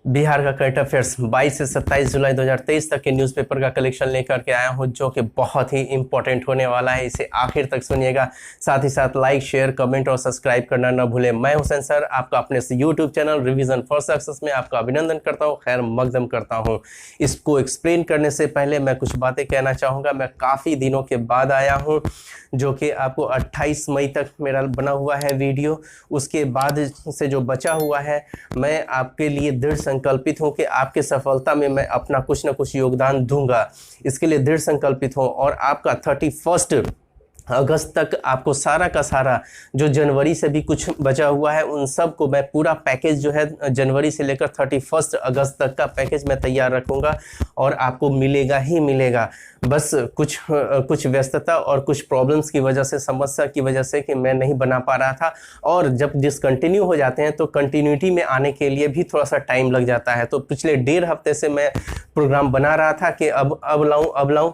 बिहार का current affairs 22 से 27 जुलाई 2023 तक के न्यूज़पेपर का कलेक्शन लेकर के आया हूं, जो कि बहुत ही इंपॉर्टेंट होने वाला है। इसे आखिर तक सुनिएगा, साथ ही साथ लाइक, शेयर, कमेंट और सब्सक्राइब करना न भूलें। मैं हुसैन सर आपका अपने YouTube channel revision for success में आपका अभिनंदन करता हूं, खैर मकदम करता हूं। इसको एक्सप्लेन करने से पहले मैं कुछ बातें कहना चाहूँगा। मैं काफ़ी दिनों के बाद आया हूँ, जो कि आपको 28 मई तक मेरा बना हुआ है वीडियो। उसके बाद से जो बचा हुआ है, मैं आपके लिए दृढ़ संकल्पित हूं कि आपके सफलता में मैं अपना कुछ न कुछ योगदान दूंगा। इसके लिए दृढ़ संकल्पित हूं और आपका 31 अगस्त तक आपको सारा का सारा जो जनवरी से भी कुछ बचा हुआ है, उन सब को मैं पूरा पैकेज जो है जनवरी से लेकर 31 अगस्त तक का पैकेज मैं तैयार रखूंगा और आपको मिलेगा ही मिलेगा। बस कुछ व्यस्तता और कुछ प्रॉब्लम्स की वजह से, समस्या की वजह से कि मैं नहीं बना पा रहा था, और जब डिसकंटिन्यू हो जाते हैं तो कंटिन्यूटी में आने के लिए भी थोड़ा सा टाइम लग जाता है। तो पिछले 1.5 हफ्ते से मैं प्रोग्राम बना रहा था कि अब लाऊं।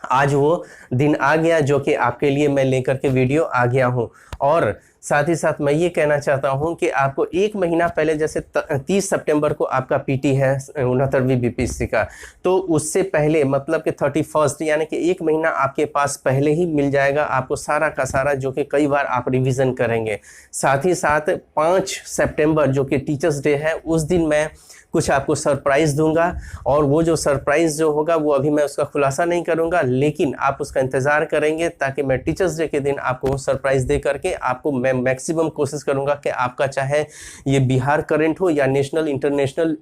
आज वो दिन आ गया जो कि आपके लिए मैं लेकर के वीडियो आ गया हूं। और साथ ही साथ मैं ये कहना चाहता हूं कि आपको 1 महीना पहले, जैसे 30 सितंबर को आपका पीटी है 69वीं बीपीएससी का, तो उससे पहले मतलब कि 31 यानी कि 1 महीना आपके पास पहले ही मिल जाएगा आपको सारा का सारा, जो कि कई बार आप रिवीजन करेंगे। साथ ही साथ 5 सितंबर जो कि टीचर्स डे है, उस दिन मैं कुछ आपको सरप्राइज दूंगा, और वो जो सरप्राइज जो होगा वो अभी मैं उसका खुलासा नहीं करूंगा, लेकिन आप उसका इंतजार करेंगे, ताकि मैं टीचर्स डे के दिन आपको सरप्राइज दे करके आपको मैं मैक्सिमम कोशिश करूंगा कि आपका चाहे ये बिहार करंट हो या नेशनल इंटरनेशनल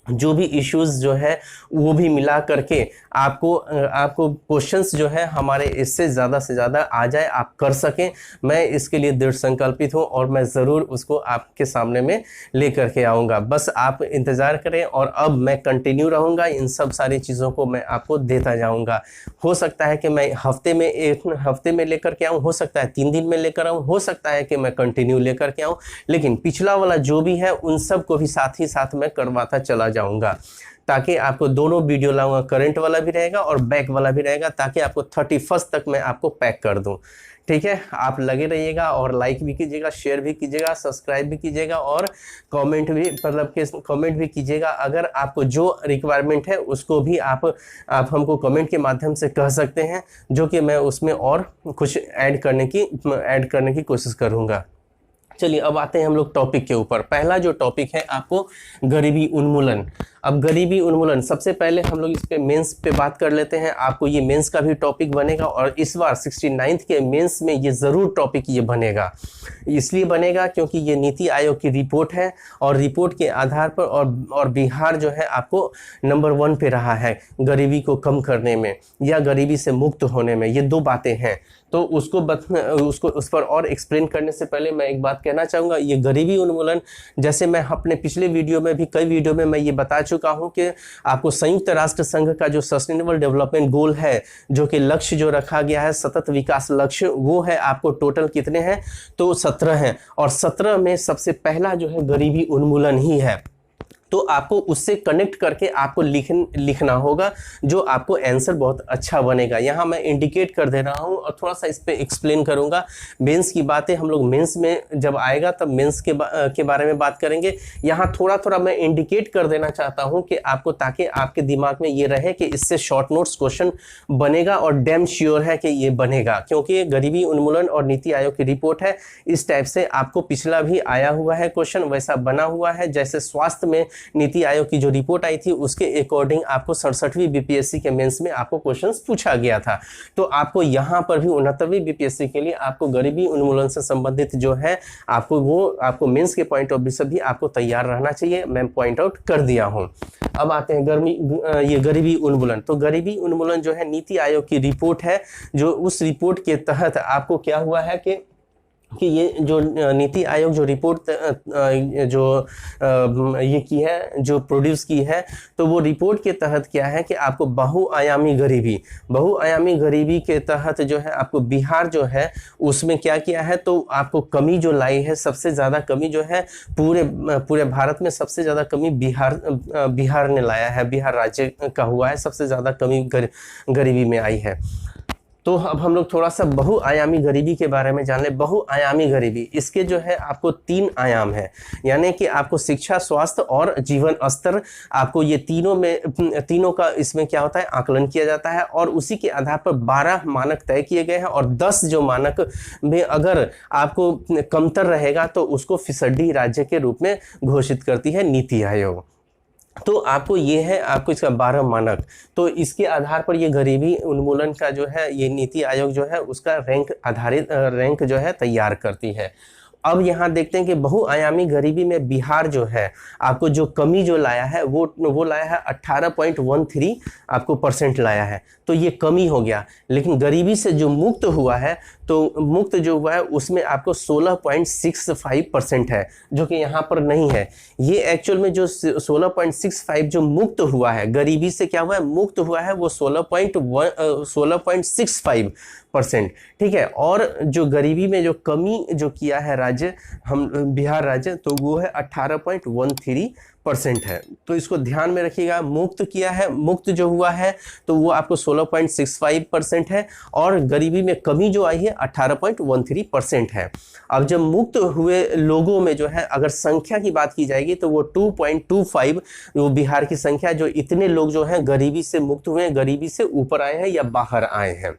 जो भी इश्यूज जो है वो भी मिला करके आपको क्वेश्चंस जो है हमारे इससे ज़्यादा से ज़्यादा आ जाए, आप कर सकें। मैं इसके लिए दृढ़ संकल्पित हूं और मैं ज़रूर उसको आपके सामने में लेकर के आऊँगा। बस आप इंतज़ार करें, और अब मैं कंटिन्यू रहूँगा, इन सब सारी चीज़ों को मैं आपको देता जाऊँगा। हो सकता है कि मैं एक हफ्ते में लेकर के आऊँ, हो सकता है 3 दिन में लेकर आऊँ, हो सकता है कि मैं कंटिन्यू लेकर के आऊँ, लेकिन पिछला वाला जो भी है उन सब को भी साथ ही साथ मैं करवाता चला जाऊंगा, ताकि आपको दोनों वीडियो लाऊंगा, करंट वाला भी रहेगा और बैक वाला भी रहेगा, ताकि आपको 31 तक मैं आपको पैक कर दूं। ठीक है, आप लगे रहिएगा और लाइक भी कीजिएगा, शेयर भी कीजिएगा, सब्सक्राइब भी कीजिएगा, और कमेंट भी कमेंट भी कीजिएगा। अगर आपको जो रिक्वायरमेंट है उसको भी आप हमको कमेंट के माध्यम से कह सकते हैं, जो कि मैं उसमें और कुछ ऐड करने की कोशिश करूँगा। चलिए अब आते हैं हम लोग टॉपिक के ऊपर। पहला जो टॉपिक है आपको गरीबी उन्मूलन। अब गरीबी उन्मूलन, सबसे पहले हम लोग इस पे मेंस पे बात कर लेते हैं। आपको ये मेंस का भी टॉपिक बनेगा, और इस बार 69th के मेंस में ये ज़रूर टॉपिक ये बनेगा। इसलिए बनेगा क्योंकि ये नीति आयोग की रिपोर्ट है, और रिपोर्ट के आधार पर और बिहार जो है आपको नंबर 1 पे रहा है गरीबी को कम करने में या गरीबी से मुक्त होने में। ये 2 बातें हैं, तो उस पर और एक्सप्लेन करने से पहले मैं एक बात कहना चाहूँगा। ये गरीबी उन्मूलन, जैसे मैं अपने पिछले वीडियो में भी, कई वीडियो में मैं ये बता चुका हूँ कि आपको संयुक्त राष्ट्र संघ का जो सस्टेनेबल डेवलपमेंट गोल है, जो कि लक्ष्य जो रखा गया है, सतत विकास लक्ष्य, वो है आपको टोटल कितने हैं, तो 17 हैं, और 17 में सबसे पहला जो है गरीबी उन्मूलन ही है। तो आपको उससे कनेक्ट करके आपको लिखना होगा, जो आपको आंसर बहुत अच्छा बनेगा। यहाँ मैं इंडिकेट कर दे रहा हूँ और थोड़ा सा इस पे एक्सप्लेन करूँगा। मेंस की बातें हम लोग मेंस में जब आएगा तब मेंस के बारे में बात करेंगे। यहाँ थोड़ा मैं इंडिकेट कर देना चाहता हूँ कि आपको, ताकि आपके दिमाग में ये रहे कि इससे शॉर्ट नोट्स क्वेश्चन बनेगा, और डैम श्योर है कि ये बनेगा, क्योंकि ये गरीबी उन्मूलन और नीति आयोग की रिपोर्ट है। इस टाइप से आपको पिछला भी आया हुआ है क्वेश्चन, वैसा बना हुआ है। जैसे स्वास्थ्य में नीति आयोग की जो रिपोर्ट आई थी, उसके अकॉर्डिंग आपको 67वीं बीपीएससी के मेंस में आपको क्वेश्चंस पूछा गया था। तो आपको यहाँ पर भी 69वीं बीपीएससी के लिए आपको गरीबी उन्मूलन से संबंधित जो है आपको मेंस के पॉइंट ऑफ व्यू से भी आपको तैयार रहना चाहिए। मैं पॉइंट आउट कर दिया हूँ। अब आते हैं ये गरीबी उन्मूलन। तो गरीबी उन्मूलन जो है नीति आयोग की रिपोर्ट है, जो उस रिपोर्ट के तहत आपको क्या हुआ है कि ये जो नीति आयोग जो रिपोर्ट ये की है, जो प्रोड्यूस की है, तो वो रिपोर्ट के तहत क्या है कि आपको बहुआयामी गरीबी के तहत जो है आपको बिहार जो है उसमें क्या किया है, तो आपको कमी जो लाई है, सबसे ज़्यादा कमी जो है पूरे भारत में सबसे ज़्यादा कमी बिहार ने लाया है। बिहार राज्य का हुआ है, सबसे ज़्यादा कमी गरीबी में आई है। तो अब हम लोग थोड़ा सा बहुआयामी गरीबी के बारे में जान लें। बहुआयामी गरीबी, इसके जो है आपको 3 आयाम है, यानी कि आपको शिक्षा, स्वास्थ्य और जीवन स्तर, आपको ये तीनों का इसमें क्या होता है, आकलन किया जाता है और उसी के आधार पर 12 मानक तय किए गए हैं और 10 जो मानक में अगर आपको कमतर रहेगा तो उसको फिसड्डी राज्य के रूप में घोषित करती है नीति आयोग। तो आपको ये है, आपको इसका 12 मानक, तो इसके आधार पर ये गरीबी उन्मूलन का जो है ये नीति आयोग जो है उसका रैंक जो है तैयार करती है। अब यहाँ देखते हैं कि बहुआयामी गरीबी में बिहार जो है आपको जो कमी जो लाया है वो लाया है 18.13 आपको परसेंट लाया है, तो ये कमी हो गया। लेकिन गरीबी से जो मुक्त हुआ है, तो मुक्त जो हुआ है उसमें आपको 16.65% है, जो कि यहाँ पर नहीं है। ये एक्चुअल में जो 16.65 जो मुक्त हुआ है गरीबी से, क्या हुआ है, मुक्त हुआ है वो 16.65%, ठीक है। और जो गरीबी में जो कमी जो किया है राज्य, हम बिहार राज्य, तो वो है 18.13% है। तो इसको ध्यान में रखिएगा, मुक्त किया है, मुक्त जो हुआ है तो वो आपको 16.65% है और गरीबी में कमी जो आई है 18.13% है। अब जब मुक्त हुए लोगों में जो है अगर संख्या की बात की जाएगी तो वो 2.25, वो बिहार की संख्या, जो इतने लोग जो हैं गरीबी से मुक्त हुए हैं, गरीबी से ऊपर आए हैं या बाहर आए हैं।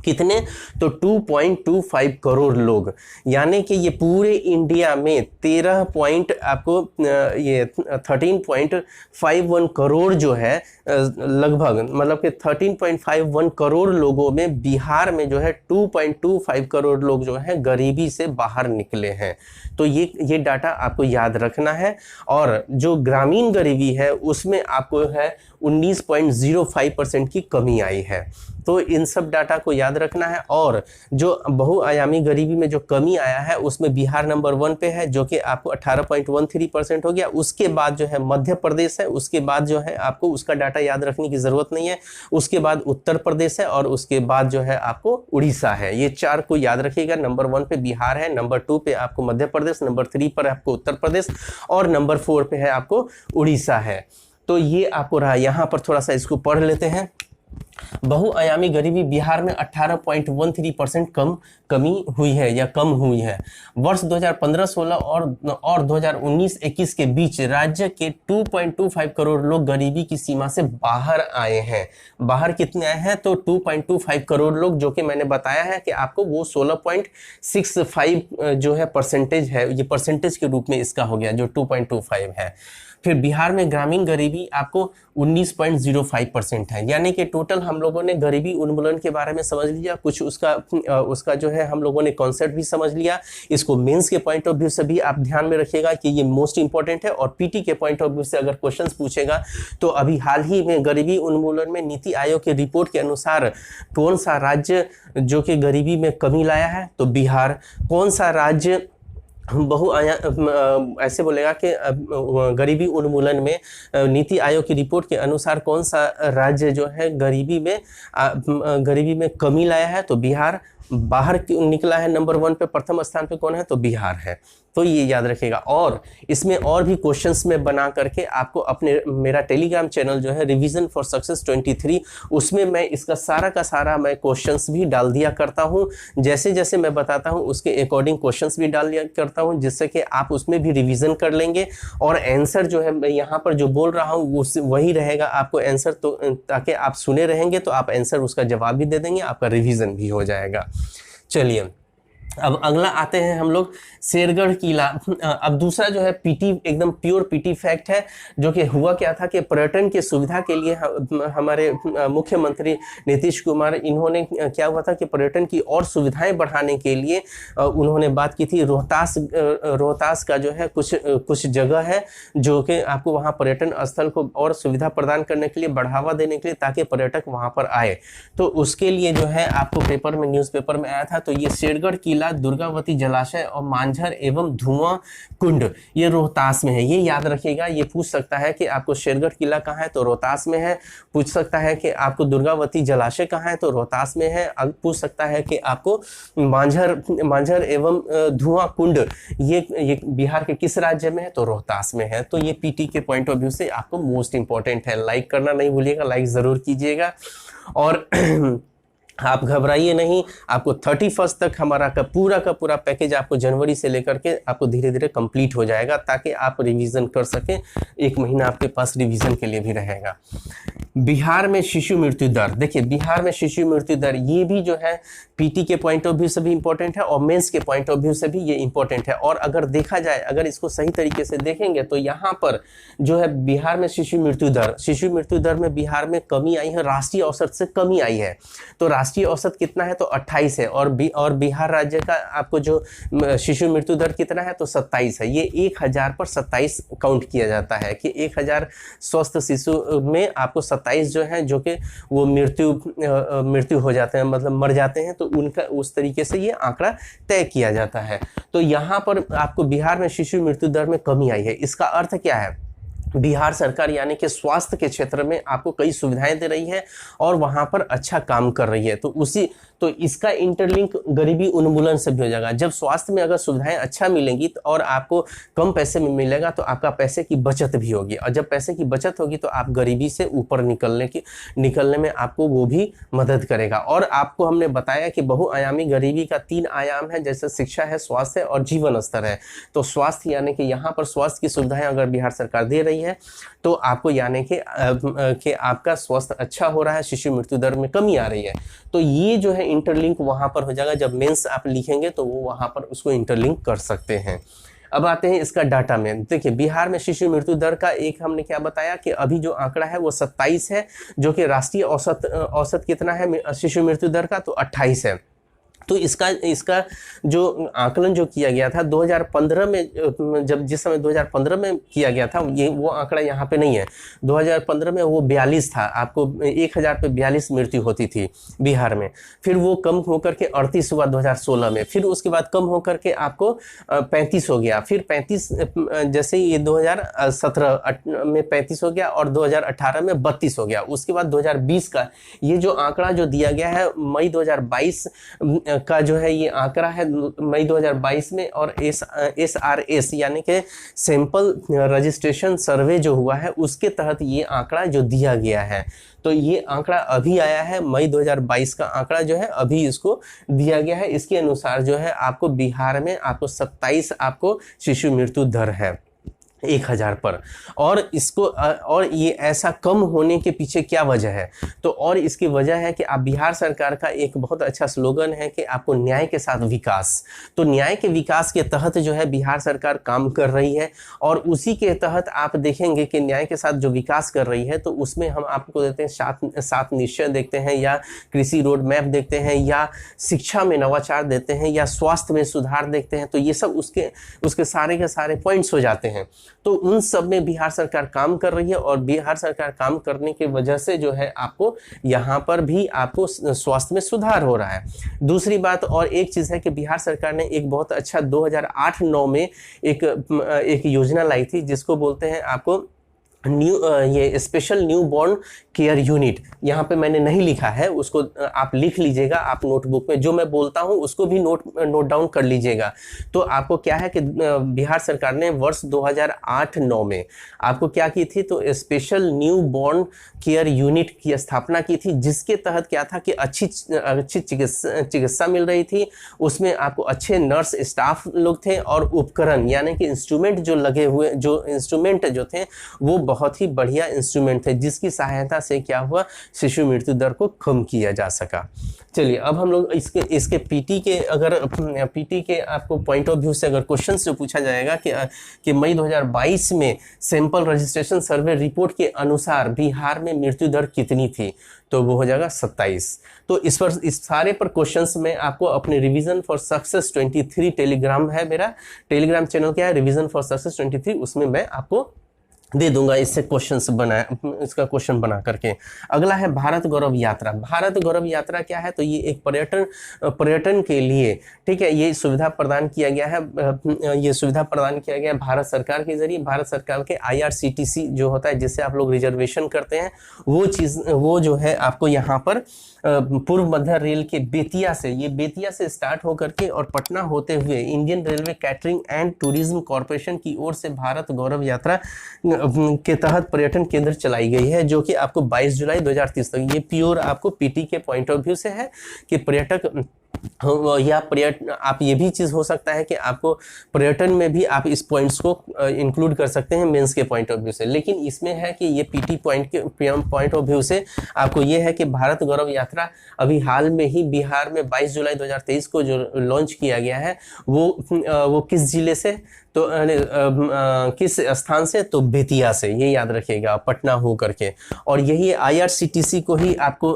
कितने, तो 2.25 करोड़ लोग, यानी कि ये पूरे इंडिया में 13.51 करोड़ जो है लगभग, मतलब कि 13.51 करोड़ लोगों में बिहार में जो है 2.25 करोड़ लोग जो है गरीबी से बाहर निकले हैं। तो ये डाटा आपको याद रखना है। और जो ग्रामीण गरीबी है उसमें आपको है 19.05% की कमी आई है। तो इन सब डाटा को याद रखना है। और जो बहुआयामी गरीबी में जो कमी आया है उसमें बिहार नंबर 1 पे है, जो कि आपको 18.13% हो गया। उसके बाद जो है मध्य प्रदेश है, उसके बाद जो है आपको उसका डाटा याद रखने की जरूरत नहीं है। उसके बाद उत्तर प्रदेश है और उसके बाद जो है आपको उड़ीसा है। ये 4 को याद रखिएगा। नंबर 1 पे बिहार है, नंबर 2 पे आपको मध्य प्रदेश, नंबर 3 पर आपको उत्तर प्रदेश और नंबर 4 पे है आपको उड़ीसा है। तो ये आपको रहा, यहाँ पर थोड़ा सा इसको पढ़ लेते हैं। बहुआयामी गरीबी बिहार में 18.13% कमी हुई है या कम हुई है। वर्ष 2015-16 और 2019-21 के बीच राज्य के 2.25 करोड़ लोग गरीबी की सीमा से बाहर आए हैं। बाहर कितने आए हैं, तो 2.25 करोड़ लोग, जो कि मैंने बताया है कि आपको वो 16.65 जो है परसेंटेज है, ये परसेंटेज के रूप में इसका हो गया जो 2.25 है। फिर बिहार में ग्रामीण गरीबी आपको 19.05% है, यानी कि टोटल हम लोगों ने गरीबी उन्मूलन के बारे में समझ लिया, कुछ उसका जो है हम लोगों ने कॉन्सेप्ट भी समझ लिया। इसको मेंस के पॉइंट ऑफ व्यू से भी आप ध्यान में रखिएगा कि ये मोस्ट इंपॉर्टेंट है। और पीटी के पॉइंट ऑफ व्यू से अगर क्वेश्चंस पूछेगा तो अभी हाल ही में गरीबी उन्मूलन में नीति आयोग की रिपोर्ट के अनुसार कौन सा राज्य जो कि गरीबी में कमी लाया है, तो बिहार। कौन सा राज्य ऐसे बोलेगा कि गरीबी उन्मूलन में नीति आयोग की रिपोर्ट के अनुसार कौन सा राज्य जो है गरीबी में कमी लाया है, तो बिहार। बाहर निकला है नंबर 1 पे, प्रथम स्थान पे कौन है, तो बिहार है। तो ये याद रखिएगा। और इसमें और भी क्वेश्चंस में बना करके आपको अपने मेरा टेलीग्राम चैनल जो है रिवीजन फॉर सक्सेस 23, उसमें मैं इसका सारा का सारा मैं क्वेश्चंस भी डाल दिया करता हूँ। जैसे जैसे मैं बताता हूँ उसके अकॉर्डिंग क्वेश्चंस भी डाल दिया करता हूँ, जिससे कि आप उसमें भी रिवीजन कर लेंगे। और आंसर जो है मैं यहाँ पर जो बोल रहा हूँ वही रहेगा आपको आंसर, तो ताकि आप सुने रहेंगे तो आप आंसर उसका जवाब भी दे देंगे, आपका रिवीजन भी हो जाएगा। चलिए अब अगला आते हैं हम लोग शेरगढ़ किला। अब दूसरा जो है पीटी, एकदम प्योर पीटी फैक्ट है, जो कि हुआ क्या था कि पर्यटन की सुविधा के लिए हमारे मुख्यमंत्री नीतीश कुमार, इन्होंने क्या हुआ था कि पर्यटन की और सुविधाएं बढ़ाने के लिए उन्होंने बात की थी। रोहतास का जो है कुछ जगह है जो कि आपको वहाँ पर्यटन स्थल को और सुविधा प्रदान करने के लिए, बढ़ावा देने के लिए, ताकि पर्यटक वहाँ पर आए। तो उसके लिए जो है आपको पेपर में, न्यूज़पेपर में आया था। तो ये शेरगढ़ किला, दुर्गावती जलाशय और मांझर एवं धुआं कुंड, ये रोहतास में है। ये याद रखिएगा। ये पूछ सकता है कि आपको शेरगढ़ किला कहाँ है, तो रोहतास में है। पूछ सकता है कि आपको दुर्गावती जलाशय कहाँ है, तो रोहतास में है। पूछ सकता है कि आपको मांझर एवं धुआं कुंड ये बिहार के किस राज्य में है, तो रोहतास में है। तो ये पीटी के पॉइंट ऑफ व्यू से आपको मोस्ट इंपॉर्टेंट है। लाइक करना नहीं भूलिएगा, लाइक जरूर कीजिएगा। और आप घबराइए नहीं, आपको 31 तक हमारा का पूरा पैकेज आपको जनवरी से लेकर के आपको धीरे धीरे कंप्लीट हो जाएगा, ताकि आप रिवीजन कर सकें। 1 महीना आपके पास रिवीजन के लिए भी रहेगा। बिहार में शिशु मृत्यु दर, देखिए बिहार में शिशु मृत्यु दर ये भी जो है पीटी के पॉइंट ऑफ व्यू से भी इंपॉर्टेंट है और मेंस के पॉइंट ऑफ व्यू से भी ये इंपॉर्टेंट है। और अगर देखा जाए, अगर इसको सही तरीके से देखेंगे तो यहाँ पर जो है बिहार में शिशु मृत्यु दर में बिहार में कमी आई है, राष्ट्रीय औसत से कमी आई है। तो राष्ट्रीय औसत कितना है तो 28 है, और बिहार राज्य का आपको जो शिशु मृत्यु दर कितना है तो 27 है। ये 1000 पर 27 काउंट किया जाता है कि 1000 स्वस्थ शिशु में आपको 27 जो है जो कि वो मृत्यु हो जाते हैं, मतलब मर जाते हैं, तो उनका उस तरीके से ये आंकड़ा तय किया जाता है। तो यहाँ पर आपको बिहार में शिशु मृत्यु दर में कमी आई है। इसका अर्थ क्या है, बिहार सरकार यानी कि स्वास्थ्य के क्षेत्र में आपको कई सुविधाएं दे रही है और वहां पर अच्छा काम कर रही है। तो इसका इंटरलिंक गरीबी उन्मूलन से भी हो जाएगा। जब स्वास्थ्य में अगर सुविधाएं अच्छा मिलेंगी तो और आपको कम पैसे में मिलेगा तो आपका पैसे की बचत भी होगी, और जब पैसे की बचत होगी तो आप गरीबी से ऊपर निकलने में आपको वो भी मदद करेगा। और आपको हमने बताया कि बहुआयामी गरीबी का 3 आयाम है, जैसे शिक्षा है, स्वास्थ्य है और जीवन स्तर है। तो स्वास्थ्य यानी कि यहाँ पर स्वास्थ्य की सुविधाएं अगर बिहार सरकार दे रही है तो आपको यानी कि आपका स्वास्थ्य अच्छा हो रहा है, शिशु मृत्यु दर में कमी आ रही है। तो ये जो है इंटरलिंक वहां पर हो जाएगा। जब मेंस आप लिखेंगे तो वो वहां पर उसको इंटरलिंक कर सकते हैं। अब आते हैं इसका डाटा में। देखिए बिहार में शिशु मृत्यु दर का एक हमने क्या बताया कि अभी जो आंकड़ा है वो 27 है, जो कि राष्ट्रीय औसत कितना है शिशु मृत्यु दर का तो 28 है। तो इसका जो आकलन जो किया गया था 2015 में, जिस समय 2015 में किया गया था, ये वो आंकड़ा यहाँ पे नहीं है। 2015 में वो 42 था, आपको 1000 पे 42 मृत्यु होती थी बिहार में। फिर वो कम होकर के 38 हुआ 2016 में, फिर उसके बाद कम होकर के आपको 35 हो गया, फिर 35 जैसे ये 2017 में 35 हो गया और 2018 में 32 हो गया। उसके बाद 2020 का ये जो आंकड़ा जो दिया गया है मई 2022 का जो है ये आंकड़ा है मई 2022 में, और SRS यानी कि सैंपल रजिस्ट्रेशन सर्वे जो हुआ है उसके तहत ये आंकड़ा जो दिया गया है। तो ये आंकड़ा अभी आया है, मई 2022 का आंकड़ा जो है अभी इसको दिया गया है। इसके अनुसार जो है आपको बिहार में आपको 27 आपको शिशु मृत्यु दर है 1000 पर। और ये ऐसा कम होने के पीछे क्या वजह है, तो और इसकी वजह है कि आप बिहार सरकार का एक बहुत अच्छा स्लोगन है कि आपको न्याय के साथ विकास। तो न्याय के विकास के तहत जो है बिहार सरकार काम कर रही है, और उसी के तहत आप देखेंगे कि न्याय के साथ जो विकास कर रही है तो उसमें हम आपको देते हैं 7 निश्चय देखते हैं, या कृषि रोड मैप देखते हैं, या शिक्षा में नवाचार देते हैं, या स्वास्थ्य में सुधार देखते हैं। तो ये सब उसके सारे के सारे पॉइंट्स हो जाते हैं। तो उन सब में बिहार सरकार काम कर रही है, और बिहार सरकार काम करने की वजह से जो है आपको यहाँ पर भी आपको स्वास्थ्य में सुधार हो रहा है। दूसरी बात और एक चीज़ है कि बिहार सरकार ने एक बहुत अच्छा 2008-9 में एक योजना लाई थी, जिसको बोलते हैं आपको ये special new born care unit. यहाँ पे मैंने नहीं लिखा है, उसको आप लिख लीजिएगा, आप नोटबुक में जो मैं बोलता हूँ उसको भी नोट डाउन कर लीजिएगा। तो आपको क्या है कि बिहार सरकार ने वर्ष 2008-9 में आपको क्या की थी, तो special new born care unit की स्थापना की थी, जिसके तहत क्या था कि अच्छी चिकित्सा मिल रही थी। उसमें आपको अच्छे नर्स स्टाफ लोग थे, और उपकरण यानी कि इंस्ट्रूमेंट जो थे वो बहुत ही बढ़िया इंस्ट्रूमेंट थे, जिसकी सहायता से क्या हुआ, शिशु मृत्यु दर को कम किया जा सका। चलिए अब हम लोग इसके पीटी के आपको पॉइंट ऑफ व्यू से अगर क्वेश्चन जो पूछा जाएगा कि मई 2022 में सैंपल रजिस्ट्रेशन सर्वे रिपोर्ट के अनुसार बिहार में मृत्यु दर कितनी थी, तो वो हो जाएगा 27। तो इस सारे पर क्वेश्चंस में आपको अपने रिवीजन फॉर सक्सेस 23 टेलीग्राम है, मेरा टेलीग्राम चैनल क्या है, रिवीजन फॉर सक्सेस 23, उसमें मैं आपको दे दूंगा इसका क्वेश्चन बना करके। अगला है भारत गौरव यात्रा। भारत गौरव यात्रा क्या है, तो ये एक पर्यटन के लिए, ठीक है, ये सुविधा प्रदान किया गया है भारत सरकार के जरिए। भारत सरकार के IRCTC जो होता है, जिससे आप लोग रिजर्वेशन करते हैं, वो जो है आपको यहाँ पर पूर्व मध्य रेल के बेतिया से स्टार्ट होकर के और पटना होते हुए Indian railway catering and tourism corporation की ओर से भारत गौरव यात्रा के तहत पर्यटन केंद्र चलाई गई है, जो कि आपको 22 जुलाई 2030 तक, ये प्योर आपको पीटी के पॉइंट ऑफ व्यू से है कि पर्यटक या पर्यटन, आप ये भी चीज़ हो सकता है कि आपको पर्यटन में भी आप इस पॉइंट्स को इंक्लूड कर सकते हैं मेंस के पॉइंट ऑफ व्यू से, लेकिन इसमें है कि ये पीटी पॉइंट ऑफ व्यू से आपको ये है कि भारत गौरव यात्रा अभी हाल में ही बिहार में 22 जुलाई 2023 को जो लॉन्च किया गया है वो किस जिले से, तो किस स्थान से, तो बेतिया से, ये याद रखिएगा, पटना हो करके। और यही आईआरसीटीसी को ही आपको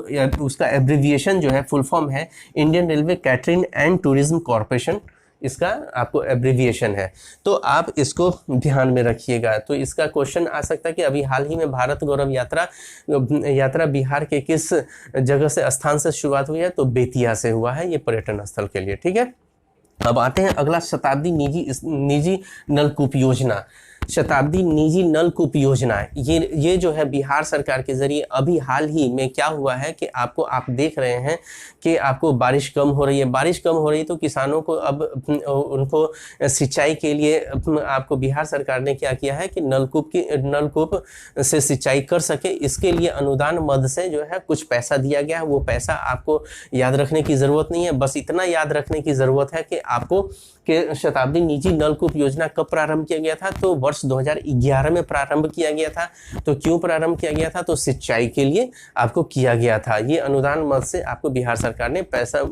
उसका एब्रिविएशन जो है, फुल फॉर्म है Indian railway catering and tourism corporation, इसका आपको एब्रिविएशन है, तो आप इसको ध्यान में रखिएगा। तो इसका क्वेश्चन आ सकता है कि अभी हाल ही में भारत गौरव यात्रा बिहार के किस जगह से, स्थान से शुरुआत हुई है, तो बेतिया से हुआ है, ये पर्यटन स्थल के लिए। ठीक है, अब आते हैं अगला, शताब्दी निजी नलकूप योजना। शताब्दी निजी नलकूप योजना, ये जो है बिहार सरकार के जरिए अभी हाल ही में क्या हुआ है कि आप देख रहे हैं कि आपको बारिश कम हो रही है, बारिश कम हो रही है, तो किसानों को अब उनको सिंचाई के लिए आपको बिहार सरकार ने क्या किया है कि नलकूप से सिंचाई कर सके, इसके लिए अनुदान मद से जो है कुछ पैसा दिया गया है। वो पैसा आपको याद रखने की ज़रूरत नहीं है, बस इतना याद रखने की ज़रूरत है कि आपको कि शताब्दी निजी नलकूप योजना कब प्रारंभ किया गया था, तो वर्ष 2011 में प्रारंभ किया गया था। तो क्यों प्रारंभ किया गया था, तो सिंचाई के लिए आपको किया गया था। ये अनुदान मद से आपको बिहार सरकार ने पैसा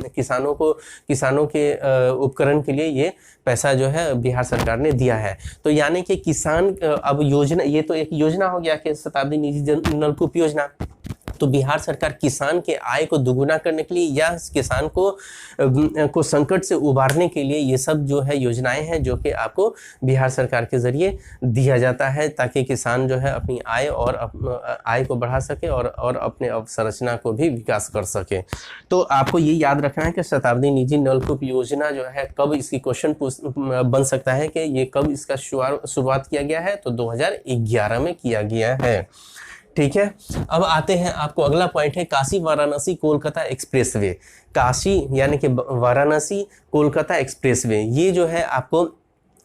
किसानों के उपकरण के लिए ये पैसा जो है बिहार सरकार ने दिया है। तो यानी कि किसान अब योजना, ये तो एक योजना हो गया कि शताब्दी निजी नलकूप योजना, तो बिहार सरकार किसान के आय को दुगुना करने के लिए या किसान को संकट से उबारने के लिए ये सब जो है योजनाएं हैं जो कि आपको बिहार सरकार के जरिए दिया जाता है, ताकि किसान जो है अपनी आय आय को बढ़ा सके और अपने अवसंरचना को भी विकास कर सके। तो आपको ये याद रखना है कि शताब्दी निजी नलकूप योजना जो है कब इसकी क्वेश्चन बन सकता है कि ये कब इसका शुरुआत किया गया है, तो 2011 में किया गया है। ठीक है, अब आते हैं, आपको अगला पॉइंट है काशी वाराणसी कोलकाता एक्सप्रेसवे। काशी यानी कि वाराणसी कोलकाता एक्सप्रेसवे, ये जो है आपको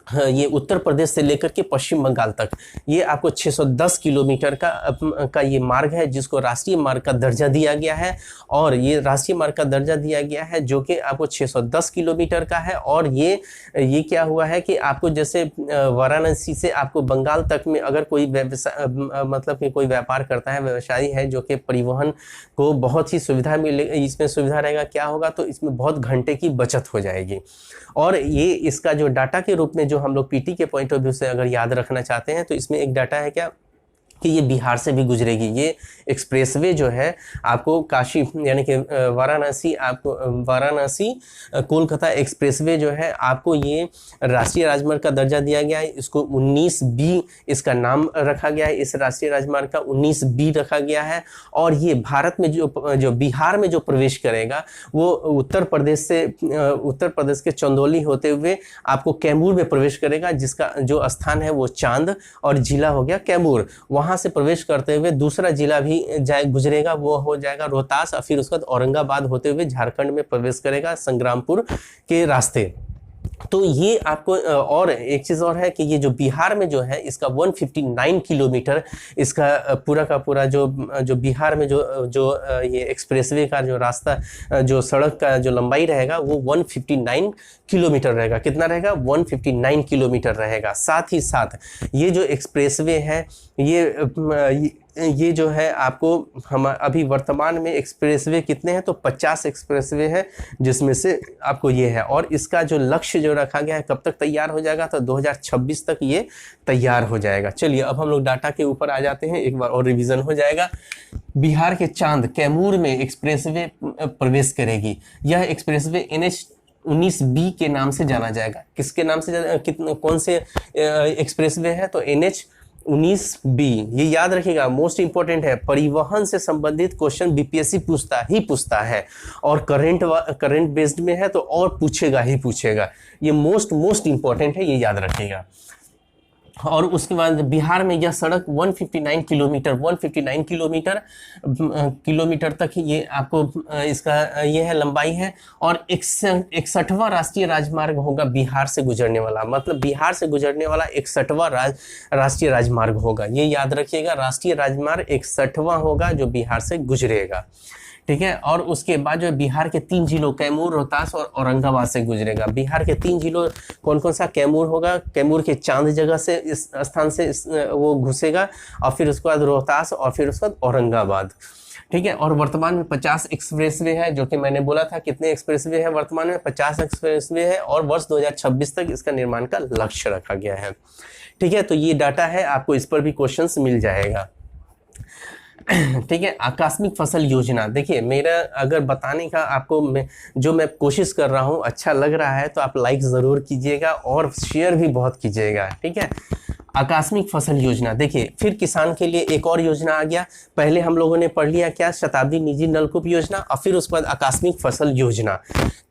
ये उत्तर प्रदेश से लेकर के पश्चिम बंगाल तक ये आपको 610 किलोमीटर का ये मार्ग है, जिसको राष्ट्रीय मार्ग का दर्जा दिया गया है। और ये राष्ट्रीय मार्ग का दर्जा दिया गया है जो कि आपको 610 किलोमीटर का है। और ये क्या हुआ है कि आपको जैसे वाराणसी से आपको बंगाल तक में अगर कोई मतलब कि कोई व्यापार करता है, व्यवसायी है जो कि परिवहन को बहुत ही सुविधा मिले, इसमें सुविधा रहेगा, क्या होगा, तो इसमें बहुत घंटे की बचत हो जाएगी। और ये इसका जो डाटा के रूप में जो हम लोग पीटी के पॉइंट ऑफ व्यू से अगर याद रखना चाहते हैं, तो इसमें एक डाटा है क्या कि ये बिहार से भी गुजरेगी। ये एक्सप्रेसवे जो है आपको काशी यानी कि वाराणसी कोलकाता एक्सप्रेसवे जो है आपको ये राष्ट्रीय राजमार्ग का दर्जा दिया गया है। इसको 19B इसका नाम रखा गया है, इस राष्ट्रीय राजमार्ग का 19B रखा गया है। और ये भारत में जो बिहार में जो प्रवेश करेगा वो उत्तर प्रदेश के चंदौली होते हुए आपको कैमूर में प्रवेश करेगा, जिसका जो स्थान है वो चांद और जिला हो गया कैमूर। वहाँ से प्रवेश करते हुए दूसरा जिला भी गुजरेगा, वो हो जाएगा रोहतास, और फिर उसके बाद औरंगाबाद होते हुए झारखंड में प्रवेश करेगा संग्रामपुर के रास्ते। तो ये आपको और एक चीज़ और है कि ये जो बिहार में जो है इसका 159 किलोमीटर इसका पूरा का पूरा जो बिहार में जो ये एक्सप्रेसवे का जो रास्ता जो सड़क का जो लंबाई रहेगा वो 159 किलोमीटर रहेगा। कितना रहेगा? 159 किलोमीटर रहेगा। साथ ही साथ ये जो एक्सप्रेसवे है ये जो है आपको हम अभी वर्तमान में एक्सप्रेसवे कितने हैं, तो 50 एक्सप्रेसवे हैं, जिसमें से आपको ये है। और इसका जो लक्ष्य जो रखा गया है कब तक तैयार हो जाएगा, तो 2026 तक ये तैयार हो जाएगा। चलिए अब हम लोग डाटा के ऊपर आ जाते हैं, एक बार और रिवीजन हो जाएगा। बिहार के चांद कैमूर में एक्सप्रेसवे प्रवेश करेगी। यह एक्सप्रेसवे NH19B के नाम से जाना जाएगा। किसके नाम से कौन से एक्सप्रेसवे है, तो NH19B। ये याद रखिएगा, मोस्ट इंपॉर्टेंट है। परिवहन से संबंधित क्वेश्चन बीपीएससी पूछता है, और करंट बेस्ड में है तो और पूछेगा ही पूछेगा। ये मोस्ट इंपॉर्टेंट है, ये याद रखिएगा। और उसके बाद बिहार में यह सड़क 159 किलोमीटर तक ये आपको इसका ये है लंबाई है। और 61वां राष्ट्रीय राजमार्ग होगा बिहार से गुजरने वाला, मतलब बिहार से गुजरने वाला 61वां राष्ट्रीय राजमार्ग होगा। ये याद रखिएगा, राष्ट्रीय राजमार्ग 61वां होगा जो बिहार से गुजरेगा, ठीक है। और उसके बाद जो बिहार के 3 जिलों कैमूर, रोहतास और औरंगाबाद से गुजरेगा। बिहार के 3 जिलों कौन कौन सा? कैमूर होगा, कैमूर के चांद जगह से इस स्थान से वो घुसेगा, और फिर उसके बाद रोहतास, और फिर उसके बाद औरंगाबाद, ठीक है। और वर्तमान में 50 एक्सप्रेसवे है, जो कि मैंने बोला था कितने एक्सप्रेसवे है वर्तमान में? 50 एक्सप्रेसवे है, और वर्ष 2026 तक इसका निर्माण का लक्ष्य रखा गया है, ठीक है। तो ये डाटा है, आपको इस पर भी क्वेश्चंस मिल जाएगा, ठीक है। आकस्मिक फसल योजना, देखिए मेरा अगर बताने का आपको जो मैं कोशिश कर रहा हूँ अच्छा लग रहा है तो आप लाइक ज़रूर कीजिएगा और शेयर भी बहुत कीजिएगा, ठीक है। आकस्मिक फसल योजना, देखिए फिर किसान के लिए एक और योजना आ गया। पहले हम लोगों ने पढ़ लिया क्या? शताब्दी निजी नलकूप योजना, और फिर उसके बाद आकस्मिक फसल योजना।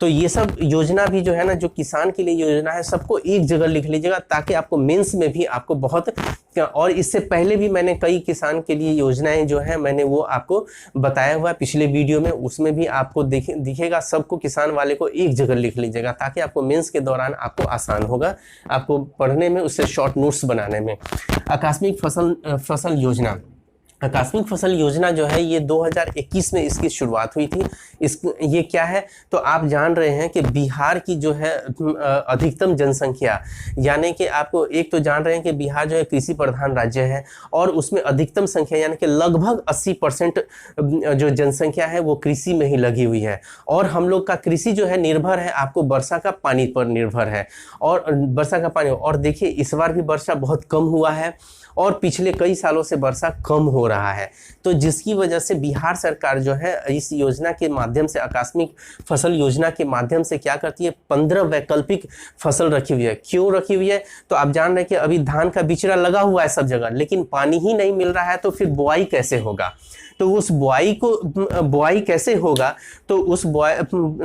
तो ये सब योजना भी जो है ना, जो किसान के लिए योजना है, सबको एक जगह लिख लीजिएगा ताकि आपको मेंस में भी आपको बहुत, और इससे पहले भी मैंने कई किसान के लिए योजनाएं जो है मैंने वो आपको बताया हुआ है पिछले वीडियो में, उसमें भी आपको दिखेगा। सबको किसान वाले को एक जगह लिख लीजिएगा ताकि आपको मेंस के दौरान आपको आसान होगा आपको पढ़ने में, उससे शॉर्ट नोट्स बनाने में। आकस्मिक फसल योजना, आकस्मिक फसल योजना जो है ये 2021 में इसकी शुरुआत हुई थी। ये क्या है? तो आप जान रहे हैं कि बिहार की जो है अधिकतम जनसंख्या, यानी कि आपको एक तो जान रहे हैं कि बिहार जो है कृषि प्रधान राज्य है, और उसमें अधिकतम संख्या यानी कि लगभग 80% जो जनसंख्या है वो कृषि में ही लगी हुई है। और हम लोग का कृषि जो है निर्भर है आपको वर्षा का पानी पर निर्भर है, और वर्षा का पानी, और देखिए इस बार भी वर्षा बहुत कम हुआ है, और पिछले कई सालों से वर्षा कम हो रहा है। तो जिसकी वजह से बिहार सरकार जो है इस योजना के माध्यम से, आकस्मिक फसल योजना के माध्यम से क्या करती है? 15 वैकल्पिक फसल रखी हुई है। क्यों रखी हुई है? तो आप जान रहे हैं कि अभी धान का बिचड़ा लगा हुआ है सब जगह, लेकिन पानी ही नहीं मिल रहा है, तो फिर बुआई कैसे होगा? तो उस बुआई कैसे होगा? तो उस बुआई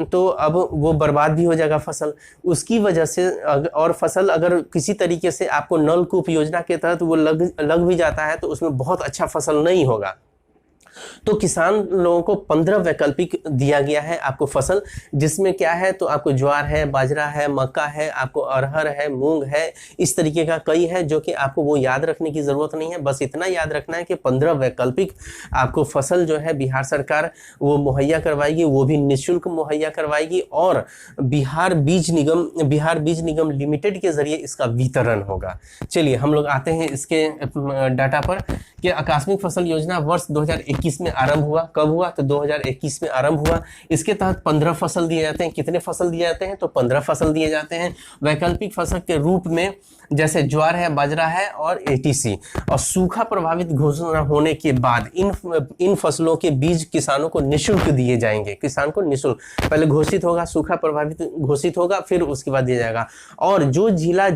तो अब वो बर्बाद भी हो जाएगा फसल, उसकी वजह से। और फसल अगर किसी तरीके से आपको नलकूप योजना के तहत वो लग भी जाता है तो उसमें बहुत अच्छा फसल नहीं होगा। तो किसान लोगों को 15 वैकल्पिक दिया गया है आपको फसल, जिसमें क्या है? तो आपको ज्वार है, बाजरा है, मक्का है, आपको अरहर है, मूंग है, इस तरीके का कई है जो कि आपको वो याद रखने की जरूरत नहीं है। बस इतना याद रखना है कि 15 वैकल्पिक आपको फसल जो है बिहार सरकार वो मुहैया करवाएगी, वो भी निःशुल्क मुहैया करवाएगी, और बिहार बीज निगम लिमिटेड के जरिए इसका वितरण होगा। चलिए हम लोग आते हैं इसके डाटा पर कि आकस्मिक फसल योजना वर्ष 2021 में आरंभ हुआ। कब हुआ? तो 2021 में आरंभ हुआ। इसके तहत 15 फसल दिए जाते हैं। कितने फसल दिए जाते हैं? तो 15 फसल दिए जाते हैं वैकल्पिक फसल के रूप में, जैसे ज्वार है, बाजरा है और एटीसी। और सूखा प्रभावित घोषणा होने के बाद इन फसलों के बीज किसानों को निःशुल्क दिए जाएंगे। किसान को निःशुल्क पहले घोषित होगा, सूखा प्रभावित घोषित होगा, फिर उसके बाद दिया जाएगा। और जो जिला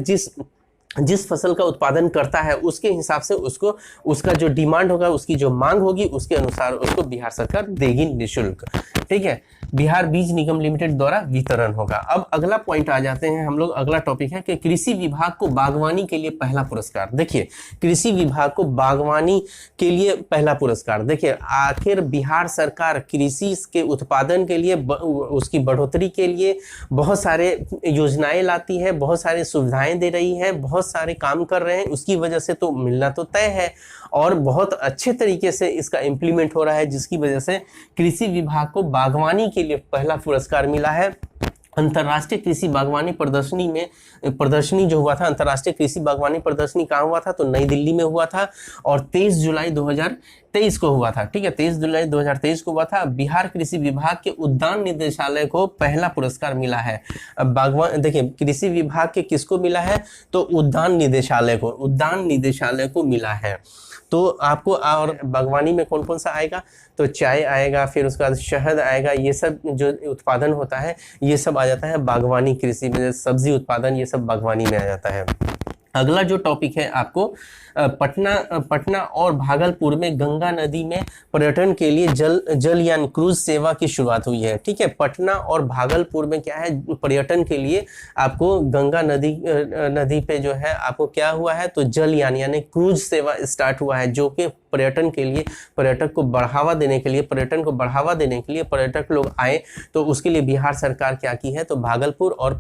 जिस फसल का उत्पादन करता है उसके हिसाब से उसको उसका जो डिमांड होगा, उसकी जो मांग होगी, उसके अनुसार उसको बिहार सरकार देगी निःशुल्क, ठीक है। बिहार बीज निगम लिमिटेड द्वारा वितरण होगा। अब अगला पॉइंट आ जाते हैं हम लोग। अगला टॉपिक है कि कृषि विभाग को बागवानी के लिए पहला पुरस्कार। देखिए कृषि विभाग को बागवानी के लिए पहला पुरस्कार, देखिए आखिर बिहार सरकार कृषि के उत्पादन के लिए, उसकी बढ़ोतरी के लिए बहुत सारे योजनाएं लाती है, बहुत सारे सुविधाएं दे रही है, बहुत सारे काम कर रहे हैं। उसकी वजह से तो मिलना तो तय है, और बहुत अच्छे तरीके से इसका इम्प्लीमेंट हो रहा है, जिसकी वजह से कृषि विभाग को बागवानी के लिए पहला पुरस्कार मिला है। अंतर्राष्ट्रीय कृषि बागवानी प्रदर्शनी जो हुआ था, अंतर्राष्ट्रीय कृषि बागवानी प्रदर्शनी कहाँ हुआ था? तो नई दिल्ली में हुआ था, और 23 जुलाई 2023 को हुआ था, ठीक है। 23 जुलाई 2023 को हुआ था। बिहार कृषि विभाग के उद्यान निदेशालय को पहला पुरस्कार मिला है। बागवान देखिए कृषि विभाग के किसको मिला है? तो उद्यान निदेशालय को मिला है। तो आपको और बागवानी में कौन कौन सा आएगा? तो चाय आएगा, फिर उसके बाद शहद आएगा, ये सब जो उत्पादन होता है ये सब आ जाता है बागवानी कृषि में। सब्जी उत्पादन ये सब बागवानी में आ जाता है। अगला जो टॉपिक है आपको पटना और भागलपुर में गंगा नदी में पर्यटन के लिए जलयान क्रूज सेवा की शुरुआत हुई है। ठीक है, पटना और भागलपुर में क्या है, पर्यटन के लिए आपको गंगा नदी पे जो है आपको क्या हुआ है, तो जलयान यानी क्रूज सेवा स्टार्ट हुआ है, जो कि पर्यटन के लिए, पर्यटन को बढ़ावा देने के लिए, पर्यटक लोग आए, तो उसके लिए बिहार सरकार क्या की है, तो भागलपुर और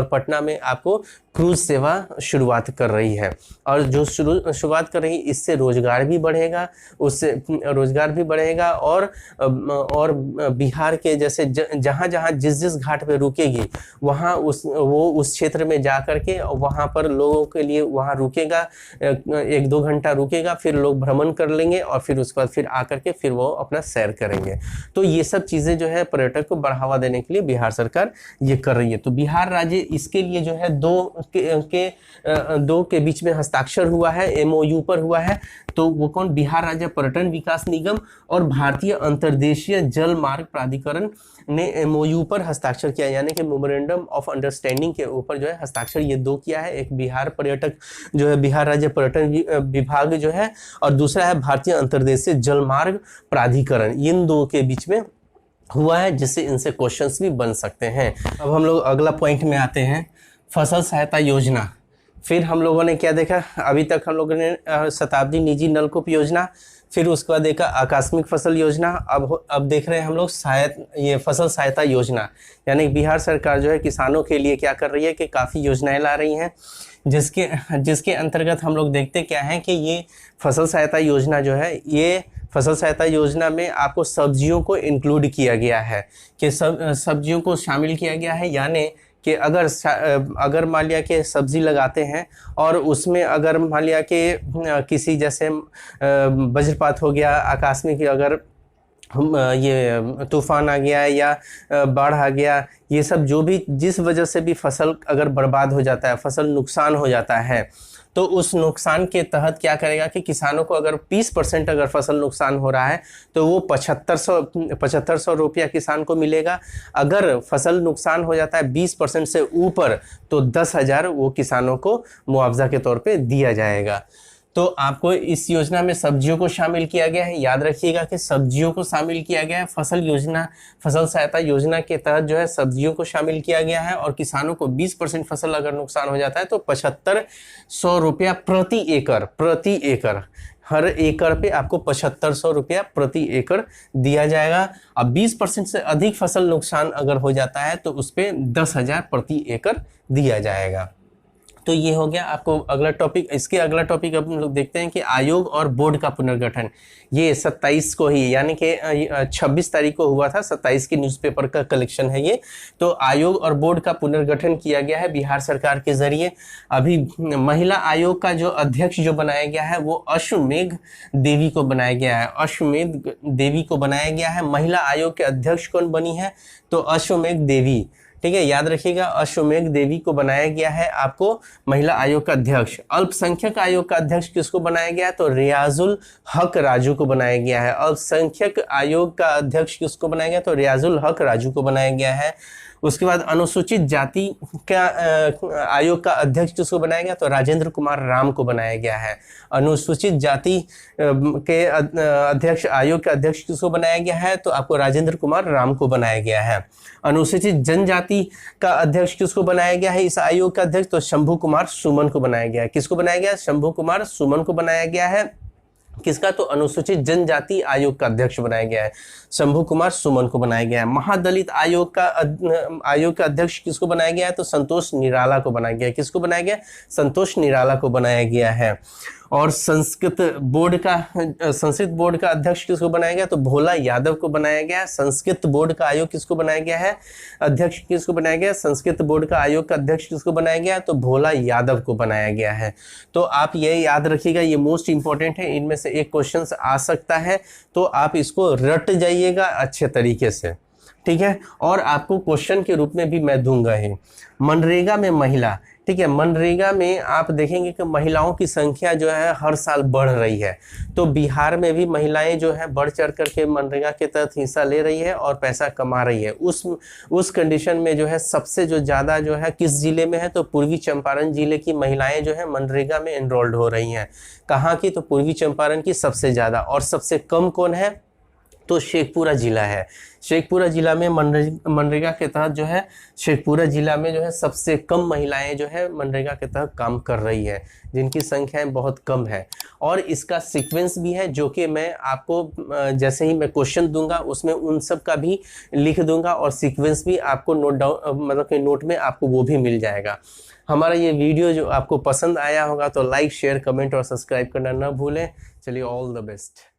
पटना में आपको क्रूज सेवा शुरुआत कर रही है। और जो शुरुआत कर रही है, इससे रोजगार भी बढ़ेगा, और बिहार के जैसे जहाँ जिस घाट पे रुकेगी वहाँ उस क्षेत्र में जा करके वहाँ पर लोगों के लिए वहाँ रुकेगा, 1-2 घंटा रुकेगा, फिर लोग भ्रमण कर लेंगे और फिर उसके बाद फिर आकर के फिर वो अपना सैर करेंगे। तो ये सब चीज़ें जो है पर्यटक को बढ़ावा देने के लिए बिहार सरकार ये कर रही है। तो बिहार राज्य इसके लिए जो है दो के बीच में हस्ताक्षर हुआ है, MOU पर हुआ है। तो वो कौन, बिहार राज्य पर्यटन विकास निगम और भारतीय अंतर्देशीय जल मार्ग प्राधिकरण ने MOU पर हस्ताक्षर किया, यानी कि मेमोरेंडम ऑफ अंडरस्टैंडिंग के ऊपर जो है हस्ताक्षर ये 2 किया है। एक बिहार राज्य पर्यटन विभाग जो है, और दूसरा है भारतीय अंतर्देशीय जल मार्ग प्राधिकरण। इन 2 के बीच में हुआ है, जिससे इनसे क्वेश्चंस भी बन सकते हैं। अब हम लोग अगला पॉइंट में आते हैं, फसल सहायता योजना। फिर हम लोगों ने क्या देखा, अभी तक हम लोगों ने शताब्दी निजी नलकूप योजना, फिर उसके बाद देखा आकस्मिक फसल योजना, अब देख रहे हैं हम लोग ये फसल सहायता योजना। यानी बिहार सरकार जो है किसानों के लिए क्या कर रही है कि काफ़ी योजनाएं ला रही हैं, जिसके अंतर्गत हम लोग देखते क्या है कि ये फसल सहायता योजना जो है, ये फसल सहायता योजना में आपको सब्जियों को इंक्लूड किया गया है, कि सब्जियों को शामिल किया गया है। यानी कि अगर मान लिया कि सब्जी लगाते हैं और उसमें अगर मान लिया कि किसी जैसे वज्रपात हो गया, आकस्मिक अगर ये तूफान आ गया या बाढ़ आ गया, ये सब जो भी जिस वजह से भी फसल अगर बर्बाद हो जाता है, फसल नुकसान हो जाता है, तो उस नुकसान के तहत क्या करेगा कि किसानों को अगर 20% अगर फसल नुकसान हो रहा है तो वो 7500 रुपया किसान को मिलेगा। अगर फसल नुकसान हो जाता है 20% से ऊपर तो 10,000 वो किसानों को मुआवजा के तौर पे दिया जाएगा। तो आपको इस योजना में सब्जियों को शामिल किया गया है। याद रखिएगा कि सब्जियों को शामिल किया गया है। फसल सहायता योजना के तहत जो है सब्जियों को शामिल किया गया है, और किसानों को 20% फसल अगर नुकसान हो जाता है तो 7500 रुपया प्रति एकड़, हर एकड़ पे आपको 7500 रुपया प्रति एकड़ दिया जाएगा। अब 20% से अधिक फसल नुकसान अगर हो जाता है तो उस पर 10,000 प्रति एकड़ दिया जाएगा। तो ये हो गया आपको अगला टॉपिक। इसके अगला टॉपिक अब हम लोग देखते हैं कि आयोग और बोर्ड का पुनर्गठन। ये 27 को ही, यानी कि 26 तारीख को हुआ था, 27 की न्यूज़पेपर का कलेक्शन है ये। तो आयोग और बोर्ड का पुनर्गठन किया गया है बिहार सरकार के जरिए। अभी महिला आयोग का जो अध्यक्ष जो बनाया गया है वो अश्वमेघ देवी को बनाया गया है। अश्वमेघ देवी को बनाया गया है। महिला आयोग के अध्यक्ष कौन बनी है, तो अश्वमेघ देवी। ठीक है, याद रखिएगा, अश्वमेघ देवी को बनाया गया है आपको महिला आयोग का अध्यक्ष। अल्पसंख्यक आयोग का अध्यक्ष किसको बनाया गया है, तो रियाजुल हक राजू को बनाया गया है। अल्पसंख्यक आयोग का अध्यक्ष किसको बनाया गया, तो रियाजुल हक राजू को बनाया गया है। उसके बाद अनुसूचित जाति का आयोग का अध्यक्ष किसको बनाया गया, तो राजेंद्र कुमार राम को बनाया गया है। अनुसूचित जाति के अध्यक्ष, आयोग के अध्यक्ष किसको बनाया गया है, तो आपको राजेंद्र कुमार राम को बनाया गया है। अनुसूचित जनजाति का अध्यक्ष किसको बनाया गया है इस आयोग का अध्यक्ष, तो शंभू कुमार सुमन को बनाया गया है। किसको बनाया गया है, शंभू कुमार सुमन को बनाया गया है। किसका, तो अनुसूचित जनजाति आयोग का अध्यक्ष बनाया गया है, शंभू कुमार सुमन को बनाया गया है। महादलित आयोग का अध्यक्ष किसको बनाया गया है, तो संतोष निराला को बनाया गया है। किसको बनाया गया, संतोष निराला को बनाया गया है। और संस्कृत बोर्ड का अध्यक्ष किसको बनाया गया, तो भोला यादव को बनाया गया है। संस्कृत बोर्ड का आयोग किसको बनाया गया है, अध्यक्ष किसको बनाया गया, संस्कृत बोर्ड का आयोग का अध्यक्ष किसको बनाया गया, तो भोला यादव को बनाया गया है। तो आप ये याद रखिएगा, ये मोस्ट इंपॉर्टेंट है, इनमें से एक क्वेश्चन आ सकता है, तो आप इसको रट जाइएगा अच्छे तरीके से। ठीक है। और आपको क्वेश्चन के रूप में भी मैं दूंगा है, मनरेगा में महिला, ठीक है, मनरेगा में आप देखेंगे कि महिलाओं की संख्या जो है हर साल बढ़ रही है। तो बिहार में भी महिलाएं जो है बढ़ चढ़ करके मनरेगा के तहत हिस्सा ले रही है और पैसा कमा रही है। उस कंडीशन में जो है सबसे जो ज़्यादा जो है किस जिले में है, तो पूर्वी चंपारण जिले की महिलाएं जो है मनरेगा में एनरोल्ड हो रही हैं। कहाँ की, तो पूर्वी चंपारण की सबसे ज़्यादा। और सबसे कम कौन है, तो शेखपुरा जिला है। शेखपुरा जिला में मनरेगा के तहत जो है, शेखपुरा जिला में जो है सबसे कम महिलाएं जो है मनरेगा के तहत काम कर रही है, जिनकी संख्याएं बहुत कम है। और इसका सीक्वेंस भी है जो कि मैं आपको जैसे ही मैं क्वेश्चन दूंगा उसमें उन सब का भी लिख दूंगा, और सीक्वेंस भी आपको नोट डाउन मतलब कि नोट में आपको वो भी मिल जाएगा। हमारा ये वीडियो जो आपको पसंद आया होगा तो लाइक शेयर कमेंट और सब्सक्राइब करना ना भूलें। चलिए, ऑल द बेस्ट।